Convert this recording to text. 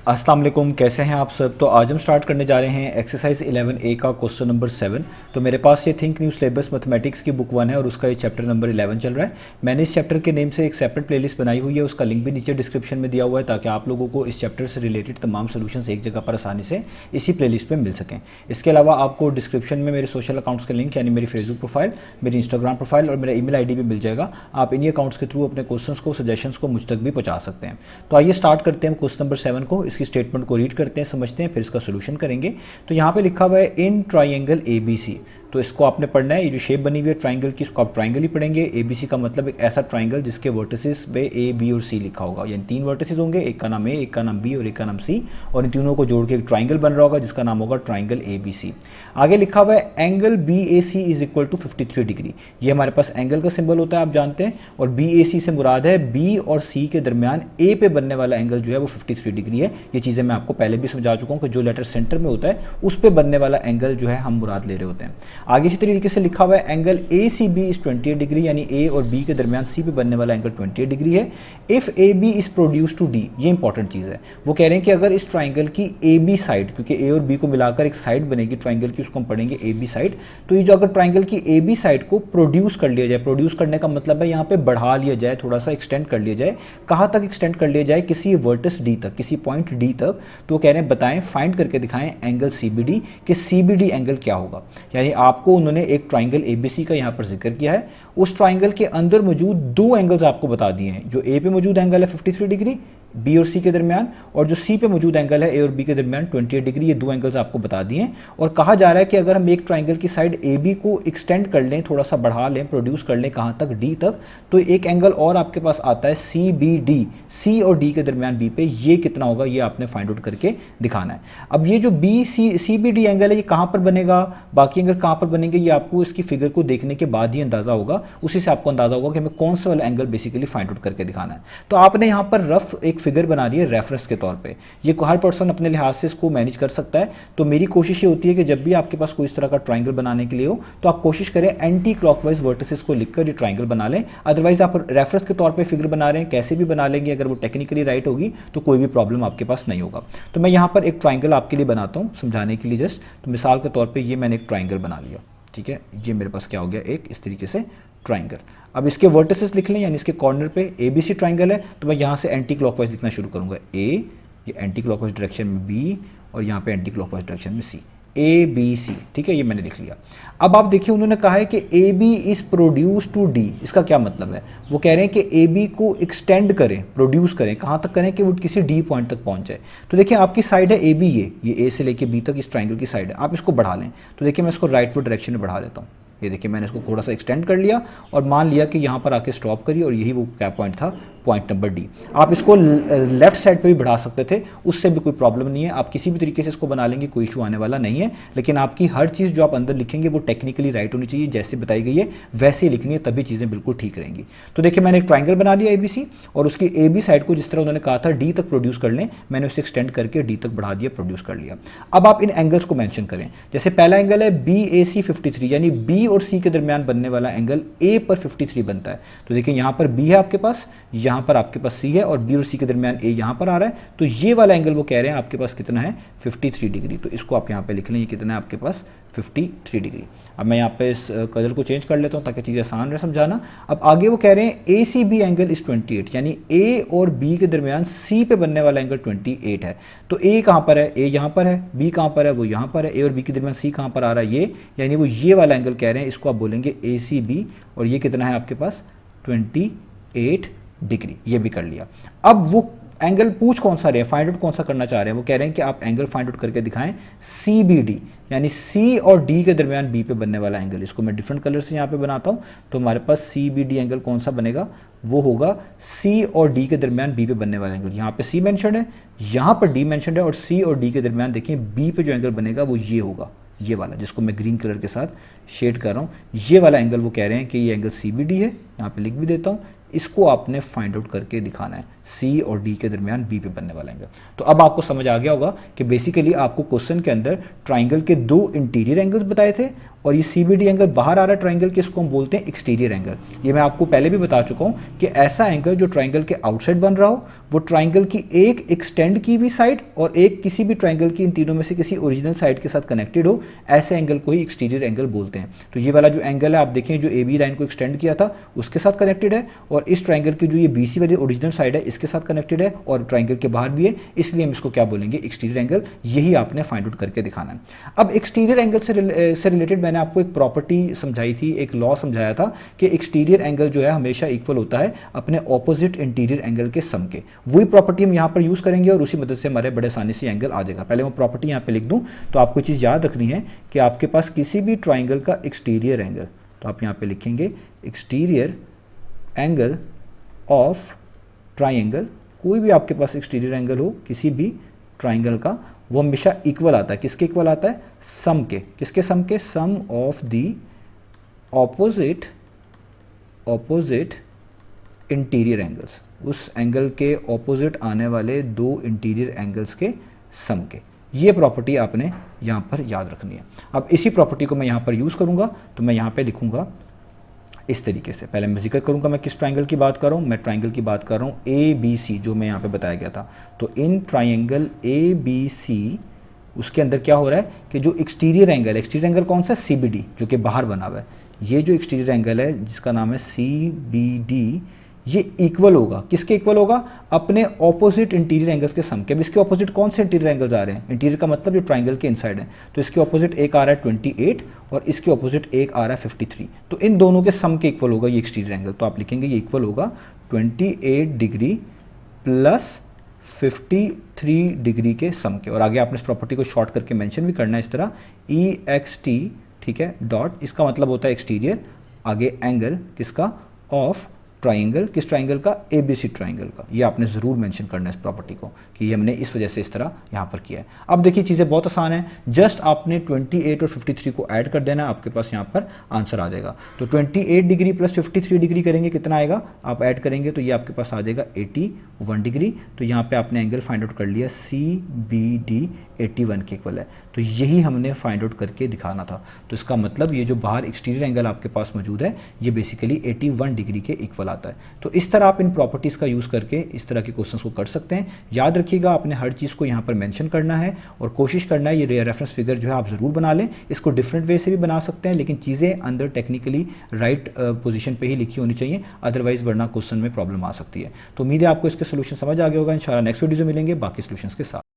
अस्सलाम वालेकुम, कैसे हैं आप सब। तो आज हम स्टार्ट करने जा रहे हैं एक्सरसाइज 11A का क्वेश्चन नंबर 7। तो मेरे पास ये थिंक न्यू सिलेबस मैथमेटिक्स की बुक 1 है और उसका ये चैप्टर नंबर 11 चल रहा है। मैंने इस चैप्टर के नेम से एक सेपरेट प्लेलिस्ट बनाई हुई है, उसका लिंक भी नीचे डिस्क्रिप्शन में दिया हुआ है ताकि आप लोगों को इस चैप्टर से रिलेटेड तमाम सोल्यूशंस एक जगह पर आसानी से इसी प्लेलिस्ट पर मिल सकें। इसके अलावा आपको डिस्क्रिप्शन में मेरे सोशल अकाउंट्स का लिंक यानी मेरी फेसबुक प्रोफाइल, मेरी इंस्टाग्राम प्रोफाइल और मेरा ईमेल आईडी भी मिल जाएगा। आप इन्हीं अकाउंट्स के थ्रू अपने क्वेश्चंस को, सजेशंस को मुझ तक भी पहुंचा सकते हैं। तो आइए स्टार्ट करते हैं क्वेश्चन नंबर 7 को। इसकी स्टेटमेंट को रीड करते हैं, समझते हैं, फिर इसका सॉल्यूशन करेंगे। तो यहाँ पे लिखा हुआ है इन ट्राइंगल ABC। तो इसको आपने पढ़ना है, ये जो शेप बनी हुई है ट्राइंगल की, इसको आप ट्राइंगल ही पढ़ेंगे। ABC का मतलब एक ऐसा ट्राइंगल जिसके वर्टिसेस पे A, B और C लिखा होगा, यानी 3 वर्टिसेस होंगे, एक का नाम A, एक का नाम B और एक का नाम C, और इन तीनों को जोड़ के एक ट्राइंगल बन रहा होगा जिसका नाम होगा ट्राइंगल ABC। आगे लिखा हुआ है angle BAC is equal to 53 degree. ये हमारे पास एंगल का सिंबल होता है, आप जानते हैं, और BAC से मुराद है B और C के दरमियान A पे बनने वाला एंगल जो है वो 53 डिग्री है। ये चीज़ें मैं आपको पहले भी समझा चुका हूँ कि जो लेटर सेंटर में होता है उस पे बनने वाला एंगल जो है हम मुराद ले रहे होते हैं। आगे इसी तरीके से लिखा हुआ है एंगल ACB इज 28 डिग्री, यानी A और B के दरमियान C पे बनने वाला एंगल 28 डिग्री है। If AB is produce to D, ये इंपॉर्टेंट चीज़ है। वो कह रहे हैं कि अगर इस ट्राइंगल की AB साइड, क्योंकि A और B को मिलाकर एक साइड बनेगी ट्राइंगल की, उसको हम पढ़ेंगे AB साइड। तो ये जो अगर ट्राइंगल की AB साइड को प्रोड्यूस कर लिया जाए, प्रोड्यूस करने का मतलब है यहाँ पे बढ़ा लिया जाए, थोड़ा सा एक्सटेंड कर लिया जाए। कहाँ तक एक्सटेंड कर लिया जाए? किसी वर्टिस D तक, किसी पॉइंट D तक। तो वो कह रहे हैं बताएं, फाइंड करके दिखाएं एंगल CBD कि CBD एंगल क्या होगा। यानी आपको उन्होंने एक ट्राइंगल ABC का यहाँ पर जिक्र किया है, उस ट्राइंगल के अंदर मौजूद दो एंगल्स आपको बता दिए हैं। जो A पे मौजूद एंगल है 53 डिग्री B और C के दरमियान, और जो C पे मौजूद एंगल है A और B के दरमियान 28 डिग्री, ये दो एंगल्स आपको बता दिए हैं। और कहा जा रहा है कि अगर हम एक ट्राइंगल की साइड AB को एक्सटेंड कर लें, थोड़ा सा बढ़ा लें, प्रोड्यूस कर लें, कहाँ तक? D तक, तो एक एंगल और आपके पास आता है CBD, C और D के दरमियान B पे। ये कितना होगा ये आपने फाइंड आउट करके दिखाना है। अब ये जो CBD एंगल है ये कहाँ पर बनेगा, बाकी एंगल कहाँ पर बनेंगे, ये आपको इसकी फिगर को देखने के बाद ही अंदाजा होगा। उसी से आपको अंदाजा होगा कि हमें कौन सा वाला एंगल बेसिकली फाइंड आउट करके दिखाना है। तो आपने यहाँ पर रफ एक फिगर बना दी है रेफरेंस के तौर पे। ये हर पर्सन अपने लिहाज से इसको मैनेज कर सकता है। तो मेरी कोशिश ये होती है कि जब भी आपके पास कोई इस तरह का ट्राइंगल बनाने के लिए हो तो आप कोशिश करें एंटी क्लॉकवाइज वर्टिसेस को लिखकर ये ट्राइंगल बना लें। अदरवाइज आप रेफरेंस के तौर पे फिगर बना रहे हैं, कैसे भी बना लेंगे, अगर वो टेक्निकली राइट होगी तो कोई भी प्रॉब्लम आपके पास नहीं होगा। तो मैं यहाँ पर एक ट्राइंगल आपके लिए बनाता हूँ समझाने के लिए जस्ट। तो मिसाल के तौर पर ये मैंने एक ट्राइंगल बना लिया, ठीक है। ये मेरे पास क्या हो गया, एक इस तरीके से ट्राइंगल। अब इसके वर्टिसेस लिख लें, यानी इसके कॉर्नर पे ABC ट्राइंगल है, तो मैं यहाँ से एंटी क्लॉकवाइज लिखना शुरू करूँगा। A, ये एंटी क्लॉकवाइज डायरेक्शन में B, और यहाँ पे एंटी क्लॉकवाइज डायरेक्शन में C, ABC, ठीक है। ये मैंने लिख लिया। अब आप देखिए उन्होंने कहा है कि AB is produce to D। इसका क्या मतलब है? वो कह रहे हैं कि AB को एक्सटेंड करें, प्रोड्यूस करें, कहाँ तक करें कि वो किसी D पॉइंट तक पहुँच जाए। तो देखिए आपकी साइड है AB, ये A से लेके B तक इस ट्राइंगल की साइड है। आप इसको बढ़ा लें, तो देखिए मैं इसको राइटवर्ड डायरेक्शन में बढ़ा लेता हूँ। ये देखिए मैंने इसको थोड़ा सा एक्सटेंड कर लिया और मान लिया कि यहाँ पर आके स्टॉप करिए, और यही वो क्या पॉइंट था, पॉइंट नंबर D। आप इसको लेफ्ट साइड पे भी बढ़ा सकते थे, उससे भी कोई प्रॉब्लम नहीं है। आप किसी भी तरीके से इसको बना लेंगे, कोई इशू आने वाला नहीं है। लेकिन आपकी हर चीज़ जो आप अंदर लिखेंगे वो टेक्निकली राइट होनी चाहिए, जैसे बताई गई है वैसे ही लिखनी है, तभी चीज़ें बिल्कुल ठीक रहेंगी। तो देखिए मैंने एक ट्राइंगल बना लिया ABC, और उसकी AB साइड को जिस तरह उन्होंने कहा था D तक प्रोड्यूस कर लें, मैंने उसे एक्सटेंड करके D तक बढ़ा दिया, प्रोड्यूस कर लिया। अब आप इन एंगल्स को मैंशन करें। जैसे पहला एंगल है BAC 53, यानी B और C के दरमियान बनने वाला एंगल A पर 53 बनता है। तो देखिए यहाँ पर B है आपके पास, यहाँ पर आपके पास C है, और B और C के दरमियान A यहाँ पर आ रहा है। तो ये वाला एंगल वो कह रहे हैं आपके पास कितना है, 53 डिग्री। तो इसको आप यहाँ पे लिख लें, ये कितना है आपके पास, 53 डिग्री। अब मैं यहाँ पे इस कलर को चेंज कर लेता हूँ ताकि चीज़ें आसान रहे समझाना। अब आगे वो कह रहे हैं ACB एंगल इज 28, यानी A और B के दरमियान C पे बनने वाला एंगल 28 है। तो A कहाँ पर है? A यहाँ पर है। B कहाँ पर है? वो यहाँ पर है। A और B के दरमियान C कहाँ पर आ रहा है? ये, यानी वो ये वाला एंगल कह रहे हैं, इसको आप बोलेंगे ACB, और ये कितना है आपके पास, 28 डिग्री। ये भी कर लिया। अब वो एंगल पूछ कौन सा रहे हैं, फाइंड आउट कौन सा करना चाह रहे हैं? वो कह रहे हैं कि आप एंगल फाइंड आउट करके दिखाएं CBD, यानी C और D के दरमियान B पे बनने वाला एंगल। इसको मैं डिफरेंट कलर से यहाँ पे बनाता हूँ। तो हमारे पास CBD एंगल कौन सा बनेगा, वो होगा C और D के दरमियान B पे बनने वाला एंगल। यहाँ पे C मेंशन है, यहाँ पर D मेंशन है, और C और D के दरमियान देखिए B पे जो एंगल बनेगा वो ये होगा, ये वाला जिसको मैं ग्रीन कलर के साथ शेड कर रहा हूँ। ये वाला एंगल वो कह रहे हैं कि ये एंगल CBD है। यहाँ पे लिख भी देता हूँ, इसको आपने फाइंड आउट करके दिखाना है। सी और डी के दरमियान बी पे बनने वाला एंगल। तो अब आपको समझ आ गया होगा कि बेसिकली आपको क्वेश्चन के अंदर ट्राइंगल के दो इंटीरियर एंगल्स बताए थे और ये सी बी डी एंगल बाहर आ रहा है ट्राइंगल के, इसको हम बोलते हैं एक्सटीरियर एंगल। ये मैं आपको पहले भी बता चुका हूँ कि ऐसा एंगल जो ट्राइंगल के आउटसाइड बन रहा हो, वो ट्राइंगल की एक एक्सटेंड की हुई साइड और एक किसी भी ट्राइंगल की इन तीनों में से किसी ओरिजिनल साइड के साथ कनेक्टेड हो, ऐसे एंगल को ही एक्सटीरियर एंगल बोलते हैं। तो ये वाला जो एंगल है आप देखें, जो ए बी लाइन को एक्सटेंड किया था उसके साथ कनेक्टेड है, और इस ट्राइंगल की जो ये बी सी वाली ओरिजिनल साइड है इसके साथ कनेक्टेड है, और ट्राइंगल के बाहर भी है, इसलिए हम इसको क्या बोलेंगे, एक्सटीरियर एंगल। यही आपने फाइंड आउट करके दिखाना है। अब एक्सटीरियर एंगल से रिलेटेड मैंने आपको एक प्रॉपर्टी समझाई थी, एक लॉ समझाया था कि एक्सटीरियर एंगल जो है हमेशा इक्वल होता है अपने ऑपोजिट इंटीरियर एंगल के सम के। वही प्रॉपर्टी हम यहाँ पर यूज करेंगे और उसी मदद से हमारे बड़े आसानी से एंगल आ जाएगा। पहले मैं प्रॉपर्टी यहाँ पे लिख दूं, तो आपको चीज़ याद रखनी है कि आपके पास किसी भी ट्राइंगल का एक्सटीरियर एंगल, तो आप यहाँ पे लिखेंगे एक्सटीरियर एंगल ऑफ ट्राइंगल, कोई भी आपके पास एक्सटीरियर एंगल हो किसी भी ट्राइंगल का, वो हमेशा इक्वल आता है। किसके इक्वल आता है, सम के। किसके सम के, sum of the opposite interior angles, उस एंगल के ऑपोजिट आने वाले दो इंटीरियर एंगल्स के सम के। ये प्रॉपर्टी आपने यहाँ पर याद रखनी है। अब इसी प्रॉपर्टी को मैं यहाँ पर यूज़ करूँगा, तो मैं यहाँ पे लिखूँगा इस तरीके से। पहले मैं जिक्र करूँगा मैं किस ट्राइंगल की बात कर रहा हूँ, मैं ट्राइंगल की बात कर रहा हूँ ए बी सी, जो मैं यहाँ पे बताया गया था। तो in triangle A B C, उसके अंदर क्या हो रहा है कि जो एक्सटीरियर एंगल कौन सा, सी बी डी, जो कि बाहर बना हुआ है, ये जो एक्सटीरियर एंगल है जिसका नाम है सी बी डी, ये इक्वल होगा, किसके इक्वल होगा, अपने ऑपोजिट इंटीरियर एंगल्स के सम के। अब इसके ऑपोजिट कौन से इंटीरियर एंगल्स आ रहे हैं, इंटीरियर का मतलब ये ट्राइंगल के इनसाइड है, तो इसके ऑपोजिट एक आ रहा है 28 और इसके ऑपोजिट एक आ रहा है 53, तो इन दोनों के सम के इक्वल होगा ये एक्सटीरियर एंगल। तो आप लिखेंगे ये इक्वल होगा 28 डिग्री प्लस 53 डिग्री के सम के। और आगे आपने इस प्रॉपर्टी को शॉर्ट करके मेंशन भी करना है इस तरह, ई एक्स टी, ठीक है, डॉट, इसका मतलब होता है एक्सटीरियर, आगे एंगल किसका, ऑफ ट्राइंगल, किस ट्राइंगल का, ए बी सी ट्राइंगल का। ये आपने ज़रूर मेंशन करना है इस प्रॉपर्टी को कि ये हमने इस वजह से इस तरह यहाँ पर किया है। अब देखिए चीज़ें बहुत आसान है, जस्ट आपने 28 और 53 को ऐड कर देना है, आपके पास यहाँ पर आंसर आ जाएगा। तो 28 डिग्री प्लस 53 डिग्री करेंगे कितना आएगा, आप ऐड करेंगे तो ये आपके पास आ जाएगा 81 डिग्री। तो यहाँ पर आपने एंगल फाइंड आउट कर लिया, सी बी डी 81 के इक्वल है। तो यही हमने फाइंड आउट करके दिखाना था। तो इसका मतलब ये जो बाहर एक्सटीरियर एंगल आपके पास मौजूद है ये बेसिकली 81 डिग्री के इक्वल आता है। तो इस तरह आप इन प्रॉपर्टीज़ का यूज़ करके इस तरह के क्वेश्चंस को कर सकते हैं। याद रखिएगा आपने हर चीज़ को यहाँ पर मेंशन करना है और कोशिश करना है ये रेफरेंस फिगर जो है आप ज़रूर बना लें। इसको डिफरेंट वे से भी बना सकते हैं, लेकिन चीज़ें अंदर टेक्निकली राइट पोजीशन पे ही लिखी होनी चाहिए, अदरवाइज वरना क्वेश्चन में प्रॉब्लम आ सकती है। तो उम्मीद है आपको इसके सोल्यूशन समझ आ गया होगा। इंशाल्लाह नेक्स्ट वीडियो में मिलेंगे बाकी सोल्यूशंस के साथ।